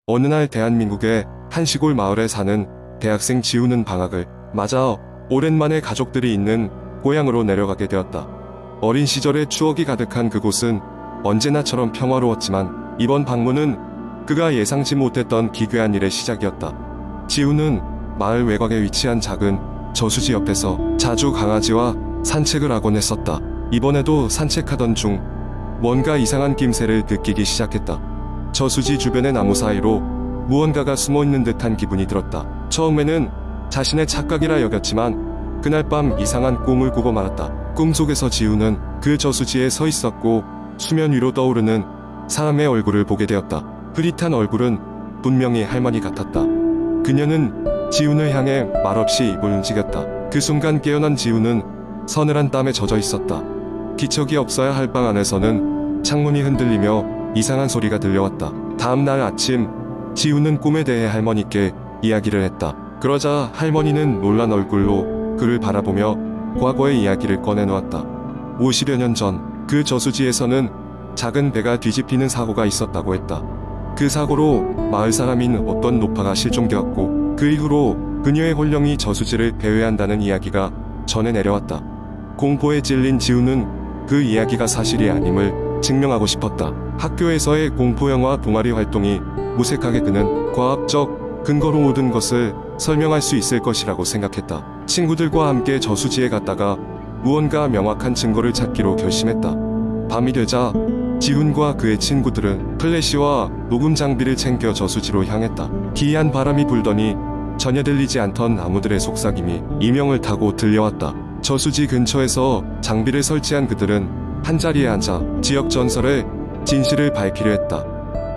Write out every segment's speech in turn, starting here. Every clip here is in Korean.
어느 날 대한민국의 한 시골 마을에 사는 대학생 지우는 방학을 맞아 오랜만에 가족들이 있는 고향으로 내려가게 되었다. 어린 시절의 추억이 가득한 그곳은 언제나처럼 평화로웠지만 이번 방문은 그가 예상치 못했던 기괴한 일의 시작이었다. 지우는 마을 외곽에 위치한 작은 저수지 옆에서 자주 강아지와 산책을 하곤 했었다. 이번에도 산책하던 중 뭔가 이상한 낌새를 느끼기 시작했다. 저수지 주변의 나무 사이로 무언가가 숨어있는 듯한 기분이 들었다. 처음에는 자신의 착각이라 여겼지만 그날 밤 이상한 꿈을 꾸고 말았다. 꿈속에서 지우는 그 저수지에 서 있었고 수면 위로 떠오르는 사람의 얼굴을 보게 되었다. 흐릿한 얼굴은 분명히 할머니 같았다. 그녀는 지훈을 향해 말없이 입을 움직였다. 그 순간 깨어난 지훈은 서늘한 땀에 젖어 있었다. 기척이 없어야 할 방 안에서는 창문이 흔들리며 이상한 소리가 들려왔다. 다음 날 아침 지훈은 꿈에 대해 할머니께 이야기를 했다. 그러자 할머니는 놀란 얼굴로 그를 바라보며 과거의 이야기를 꺼내놓았다. 50여 년 전 그 저수지에서는 작은 배가 뒤집히는 사고가 있었다고 했다. 그 사고로 마을 사람인 어떤 노파가 실종되었고 그 이후로 그녀의 혼령이 저수지를 배회한다는 이야기가 전해 내려왔다. 공포에 찔린 지우는 그 이야기가 사실이 아님을 증명하고 싶었다. 학교에서의 공포영화 동아리 활동이 무색하게 그는 과학적 근거로 모든 것을 설명할 수 있을 것이라고 생각했다. 친구들과 함께 저수지에 갔다가 무언가 명확한 증거를 찾기로 결심했다. 밤이 되자 지훈과 그의 친구들은 플래시와 녹음 장비를 챙겨 저수지로 향했다. 기이한 바람이 불더니 전혀 들리지 않던 나무들의 속삭임이 이명을 타고 들려왔다. 저수지 근처에서 장비를 설치한 그들은 한자리에 앉아 지역 전설의 진실을 밝히려 했다.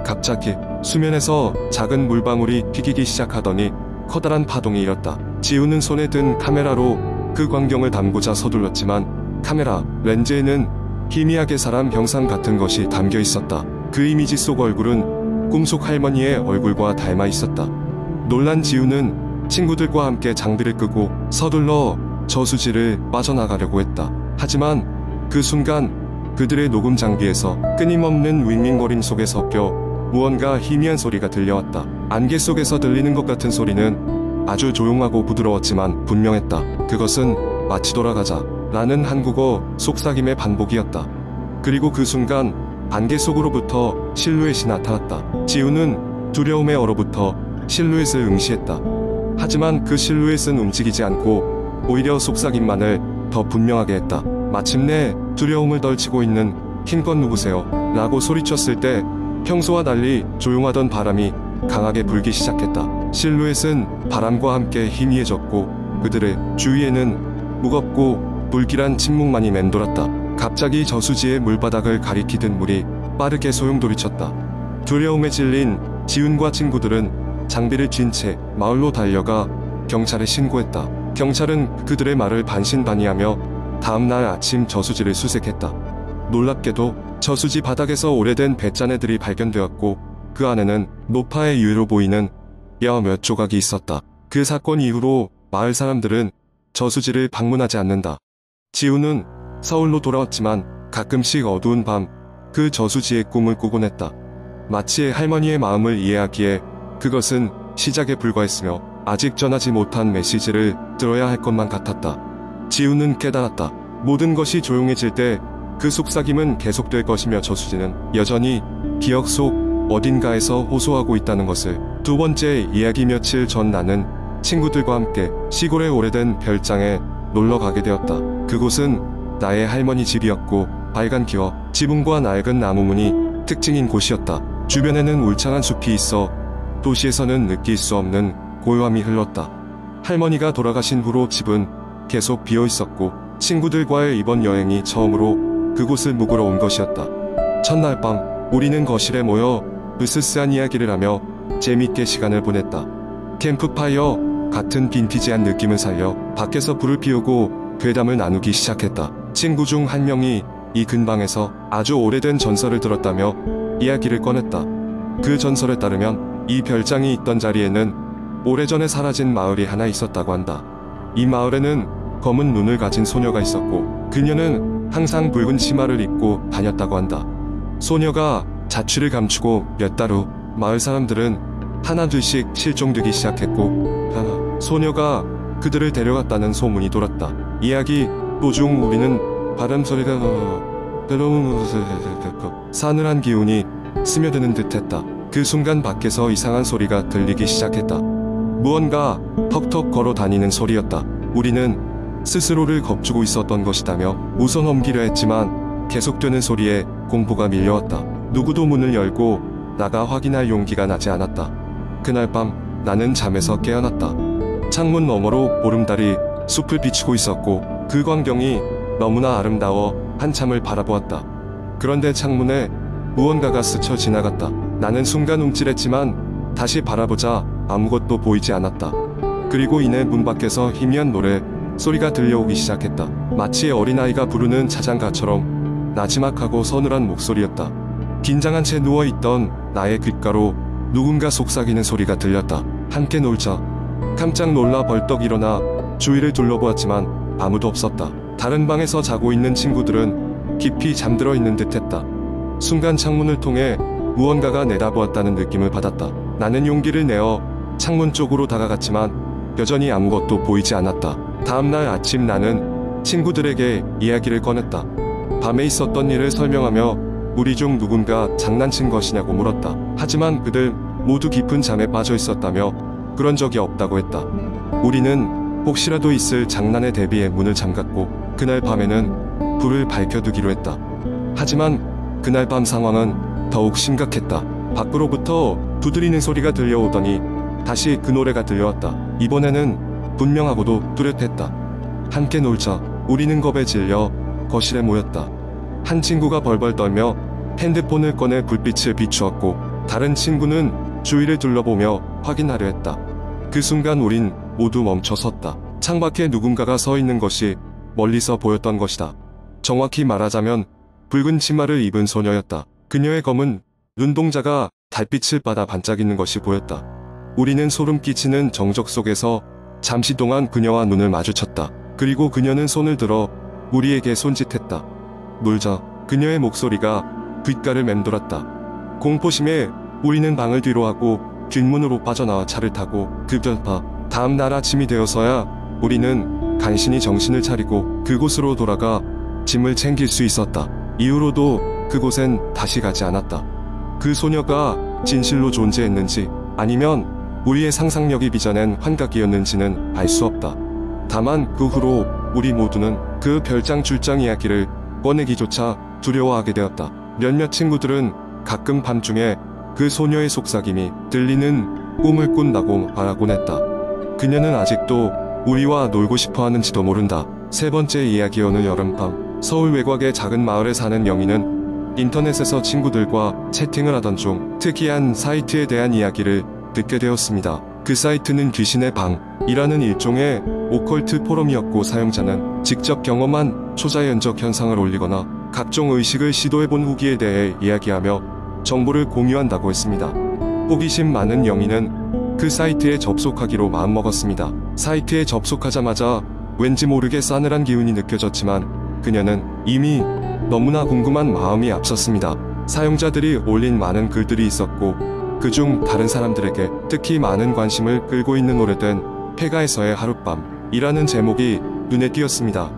갑자기 수면에서 작은 물방울이 튀기기 시작하더니 커다란 파동이 일었다. 지훈은 손에 든 카메라로 그 광경을 담고자 서둘렀지만 카메라 렌즈에는 희미하게 사람 형상 같은 것이 담겨 있었다. 그 이미지 속 얼굴은 꿈속 할머니의 얼굴과 닮아 있었다. 놀란 지훈은 친구들과 함께 장비를 끄고 서둘러 저수지를 빠져나가려고 했다. 하지만 그 순간 그들의 녹음 장비에서 끊임없는 윙윙거림 속에 섞여 무언가 희미한 소리가 들려왔다. 안개 속에서 들리는 것 같은 소리는 아주 조용하고 부드러웠지만 분명했다. 그것은 마치 돌아가자 라는 한국어 속삭임의 반복이었다. 그리고 그 순간 안개 속으로부터 실루엣이 나타났다. 지훈은 두려움에 얼어붙어 실루엣을 응시했다. 하지만 그 실루엣은 움직이지 않고 오히려 속삭임만을 더 분명하게 했다. 마침내 두려움을 떨치고 있는 흰 건 누구세요? 라고 소리쳤을 때 평소와 달리 조용하던 바람이 강하게 불기 시작했다. 실루엣은 바람과 함께 희미해졌고 그들의 주위에는 무겁고 불길한 침묵만이 맴돌았다. 갑자기 저수지의 물바닥을 가리키던 물이 빠르게 소용돌이쳤다. 두려움에 질린 지훈과 친구들은 장비를 쥔 채 마을로 달려가 경찰에 신고했다. 경찰은 그들의 말을 반신반의하며 다음날 아침 저수지를 수색했다. 놀랍게도 저수지 바닥에서 오래된 뱃잔해들이 발견되었고 그 안에는 노파의 유해로 보이는 뼈 몇 조각이 있었다. 그 사건 이후로 마을 사람들은 저수지를 방문하지 않는다. 지훈은 서울로 돌아왔지만 가끔씩 어두운 밤 그 저수지의 꿈을 꾸곤 했다. 마치 할머니의 마음을 이해하기에 그것은 시작에 불과했으며 아직 전하지 못한 메시지를 들어야 할 것만 같았다. 지훈은 깨달았다. 모든 것이 조용해질 때 그 속삭임은 계속될 것이며 저수지는 여전히 기억 속 어딘가에서 호소하고 있다는 것을. 두 번째 이야기. 며칠 전 나는 친구들과 함께 시골의 오래된 별장에 놀러 가게 되었다. 그곳은 나의 할머니 집이었고 빨간 기와 지붕과 낡은 나무문이 특징인 곳이었다. 주변에는 울창한 숲이 있어 도시에서는 느낄 수 없는 고요함이 흘렀다. 할머니가 돌아가신 후로 집은 계속 비어 있었고 친구들과의 이번 여행이 처음으로 그곳을 묵으러 온 것이었다. 첫날 밤 우리는 거실에 모여 으스스한 이야기를 하며 재밌게 시간을 보냈다. 캠프파이어 같은 빈티지한 느낌을 살려 밖에서 불을 피우고 괴담을 나누기 시작했다. 친구 중 한 명이 이 근방에서 아주 오래된 전설을 들었다며 이야기를 꺼냈다. 그 전설에 따르면 이 별장이 있던 자리에는 오래전에 사라진 마을이 하나 있었다고 한다. 이 마을에는 검은 눈을 가진 소녀가 있었고 그녀는 항상 붉은 치마를 입고 다녔다고 한다. 소녀가 자취를 감추고 몇 달 후 마을 사람들은 하나둘씩 실종되기 시작했고 소녀가 그들을 데려갔다는 소문이 돌았다. 이야기 도중 우리는 바람 소리가 싸늘한 기운이 스며드는 듯했다. 그 순간 밖에서 이상한 소리가 들리기 시작했다. 무언가 턱턱 걸어 다니는 소리였다. 우리는 스스로를 겁주고 있었던 것이다며 웃어 넘기려 했지만 계속되는 소리에 공포가 밀려왔다. 누구도 문을 열고 나가 확인할 용기가 나지 않았다. 그날 밤 나는 잠에서 깨어났다. 창문 너머로 보름달이 숲을 비추고 있었고 그 광경이 너무나 아름다워 한참을 바라보았다. 그런데 창문에 무언가가 스쳐 지나갔다. 나는 순간 움찔했지만 다시 바라보자 아무것도 보이지 않았다. 그리고 이내 문 밖에서 희미한 노래 소리가 들려오기 시작했다. 마치 어린아이가 부르는 자장가처럼 나지막하고 서늘한 목소리였다. 긴장한 채 누워있던 나의 귓가로 누군가 속삭이는 소리가 들렸다. 함께 놀자. 깜짝 놀라 벌떡 일어나 주위를 둘러보았지만 아무도 없었다. 다른 방에서 자고 있는 친구들은 깊이 잠들어 있는 듯했다. 순간 창문을 통해 무언가가 내다보았다는 느낌을 받았다. 나는 용기를 내어 창문 쪽으로 다가갔지만 여전히 아무것도 보이지 않았다. 다음날 아침 나는 친구들에게 이야기를 꺼냈다. 밤에 있었던 일을 설명하며 우리 중 누군가 장난친 것이냐고 물었다. 하지만 그들 모두 깊은 잠에 빠져 있었다며 그런 적이 없다고 했다. 우리는 혹시라도 있을 장난에 대비해 문을 잠갔고 그날 밤에는 불을 밝혀두기로 했다. 하지만 그날 밤 상황은 더욱 심각했다. 밖으로부터 두드리는 소리가 들려오더니 다시 그 노래가 들려왔다. 이번에는 분명하고도 뚜렷했다. 함께 놀자. 우리는 겁에 질려 거실에 모였다. 한 친구가 벌벌 떨며 핸드폰을 꺼내 불빛을 비추었고 다른 친구는 주위를 둘러보며 확인하려 했다. 그 순간 우린 모두 멈춰 섰다. 창밖에 누군가가 서 있는 것이 멀리서 보였던 것이다. 정확히 말하자면 붉은 치마를 입은 소녀였다. 그녀의 검은 눈동자가 달빛을 받아 반짝이는 것이 보였다. 우리는 소름 끼치는 정적 속에서 잠시 동안 그녀와 눈을 마주쳤다. 그리고 그녀는 손을 들어 우리에게 손짓했다. 놀자. 그녀의 목소리가 귓가를 맴돌았다. 공포심에 우리는 방을 뒤로 하고 뒷문으로 빠져나와 차를 타고 급격파. 다음 날 아침이 되어서야 우리는 간신히 정신을 차리고 그곳으로 돌아가 짐을 챙길 수 있었다. 이후로도 그곳엔 다시 가지 않았다. 그 소녀가 진실로 존재했는지 아니면 우리의 상상력이 빚어낸 환각이었는지는 알 수 없다. 다만 그 후로 우리 모두는 그 별장 출장 이야기를 꺼내기조차 두려워하게 되었다. 몇몇 친구들은 가끔 밤중에 그 소녀의 속삭임이 들리는 꿈을 꾼다고 말하곤 했다. 그녀는 아직도 우리와 놀고 싶어 하는지도 모른다. 세 번째 이야기. 어느 여름밤 서울 외곽의 작은 마을에 사는 영희는 인터넷에서 친구들과 채팅을 하던 중 특이한 사이트에 대한 이야기를 듣게 되었습니다. 그 사이트는 귀신의 방이라는 일종의 오컬트 포럼이었고 사용자는 직접 경험한 초자연적 현상을 올리거나 각종 의식을 시도해본 후기에 대해 이야기하며 정보를 공유한다고 했습니다. 호기심 많은 영희는 그 사이트에 접속하기로 마음먹었습니다. 사이트에 접속하자마자 왠지 모르게 싸늘한 기운이 느껴졌지만 그녀는 이미 너무나 궁금한 마음이 앞섰습니다. 사용자들이 올린 많은 글들이 있었고 그중 다른 사람들에게 특히 많은 관심을 끌고 있는 오래된 폐가에서의 하룻밤이라는 제목이 눈에 띄었습니다.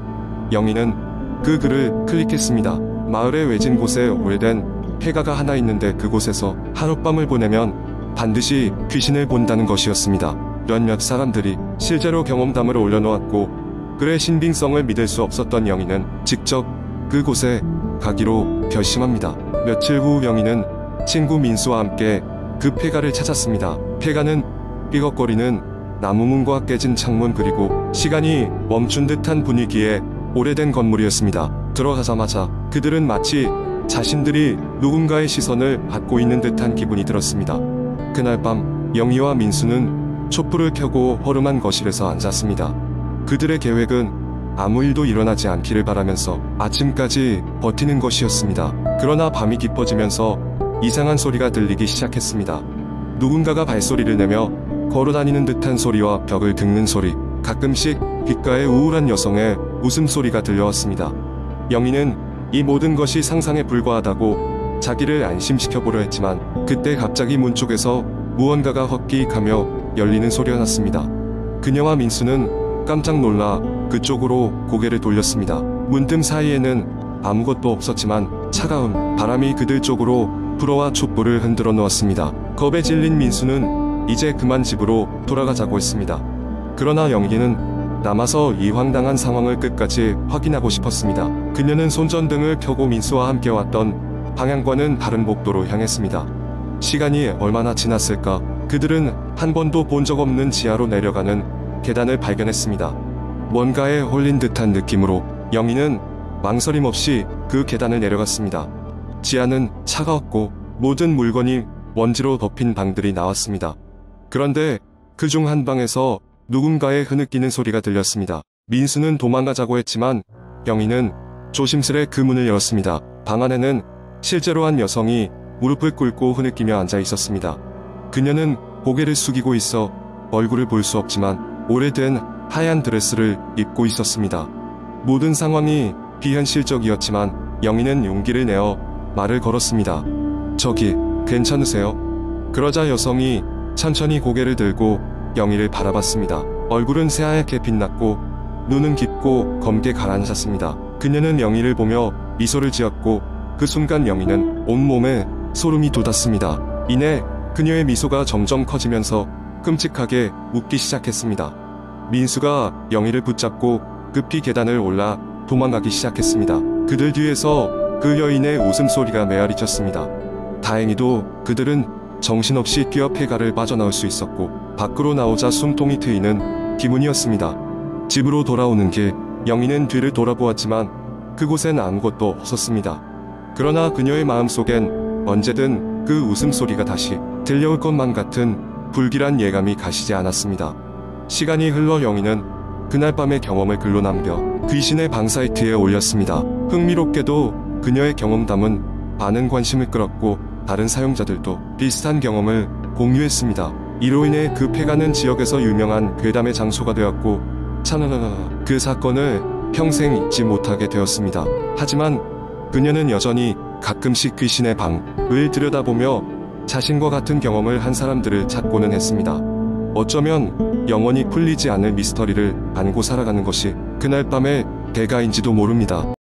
영희는 그 글을 클릭했습니다. 마을의 외진 곳에 오래된 폐가가 하나 있는데 그곳에서 하룻밤을 보내면 반드시 귀신을 본다는 것이었습니다. 몇몇 사람들이 실제로 경험담을 올려놓았고 글의 신빙성을 믿을 수 없었던 영희는 직접 그곳에 가기로 결심합니다. 며칠 후 영희는 친구 민수와 함께 그 폐가를 찾았습니다. 폐가는 삐걱거리는 나무문과 깨진 창문 그리고 시간이 멈춘 듯한 분위기의 오래된 건물이었습니다. 들어가자마자 그들은 마치 자신들이 누군가의 시선을 받고 있는 듯한 기분이 들었습니다. 그날 밤 영희와 민수는 촛불을 켜고 허름한 거실에서 앉았습니다. 그들의 계획은 아무 일도 일어나지 않기를 바라면서 아침까지 버티는 것이었습니다. 그러나 밤이 깊어지면서 이상한 소리가 들리기 시작했습니다. 누군가가 발소리를 내며 걸어다니는 듯한 소리와 벽을 긁는 소리, 가끔씩 귓가에 우울한 여성의 웃음소리가 들려왔습니다. 영희는 이 모든 것이 상상에 불과하다고 자기를 안심시켜보려 했지만 그때 갑자기 문 쪽에서 무언가가 헛기익하며 열리는 소리가 났습니다. 그녀와 민수는 깜짝 놀라 그쪽으로 고개를 돌렸습니다. 문틈 사이에는 아무것도 없었지만 차가운 바람이 그들 쪽으로 불어와 촛불을 흔들어 놓았습니다. 겁에 질린 민수는 이제 그만 집으로 돌아가자고 했습니다. 그러나 영희는 남아서 이 황당한 상황을 끝까지 확인하고 싶었습니다. 그녀는 손전등을 켜고 민수와 함께 왔던 방향과는 다른 복도로 향했습니다. 시간이 얼마나 지났을까? 그들은 한 번도 본 적 없는 지하로 내려가는 계단을 발견했습니다. 뭔가에 홀린 듯한 느낌으로 영희는 망설임 없이 그 계단을 내려갔습니다. 지하는 차가웠고 모든 물건이 먼지로 덮인 방들이 나왔습니다. 그런데 그중 한 방에서 누군가의 흐느끼는 소리가 들렸습니다. 민수는 도망가자고 했지만 영희는 조심스레 그 문을 열었습니다. 방 안에는 실제로 한 여성이 무릎을 꿇고 흐느끼며 앉아 있었습니다. 그녀는 고개를 숙이고 있어 얼굴을 볼 수 없지만 오래된 하얀 드레스를 입고 있었습니다. 모든 상황이 비현실적이었지만 영희는 용기를 내어 말을 걸었습니다. 저기 괜찮으세요? 그러자 여성이 천천히 고개를 들고 영희를 바라봤습니다. 얼굴은 새하얗게 빛났고 눈은 깊고 검게 가라앉았습니다. 그녀는 영희를 보며 미소를 지었고 그 순간 영희는 온몸에 소름이 돋았습니다. 이내 그녀의 미소가 점점 커지면서 끔찍하게 웃기 시작했습니다. 민수가 영희를 붙잡고 급히 계단을 올라 도망가기 시작했습니다. 그들 뒤에서 그 여인의 웃음소리가 메아리쳤습니다. 다행히도 그들은 정신없이 뛰어 폐가를 빠져나올 수 있었고 밖으로 나오자 숨통이 트이는 기분이었습니다. 집으로 돌아오는 길 영희는 뒤를 돌아보았지만 그곳엔 아무것도 없었습니다. 그러나 그녀의 마음속엔 언제든 그 웃음소리가 다시 들려올 것만 같은 불길한 예감이 가시지 않았습니다. 시간이 흘러 영희는 그날 밤의 경험을 글로 남겨 귀신의 방 사이트에 올렸습니다. 흥미롭게도 그녀의 경험담은 많은 관심을 끌었고 다른 사용자들도 비슷한 경험을 공유했습니다. 이로 인해 그 폐가는 지역에서 유명한 괴담의 장소가 되었고 그 사건을 평생 잊지 못하게 되었습니다. 하지만 그녀는 여전히 가끔씩 귀신의 방을 들여다보며 자신과 같은 경험을 한 사람들을 찾고는 했습니다. 어쩌면 영원히 풀리지 않을 미스터리를 안고 살아가는 것이 그날 밤의 대가인지도 모릅니다.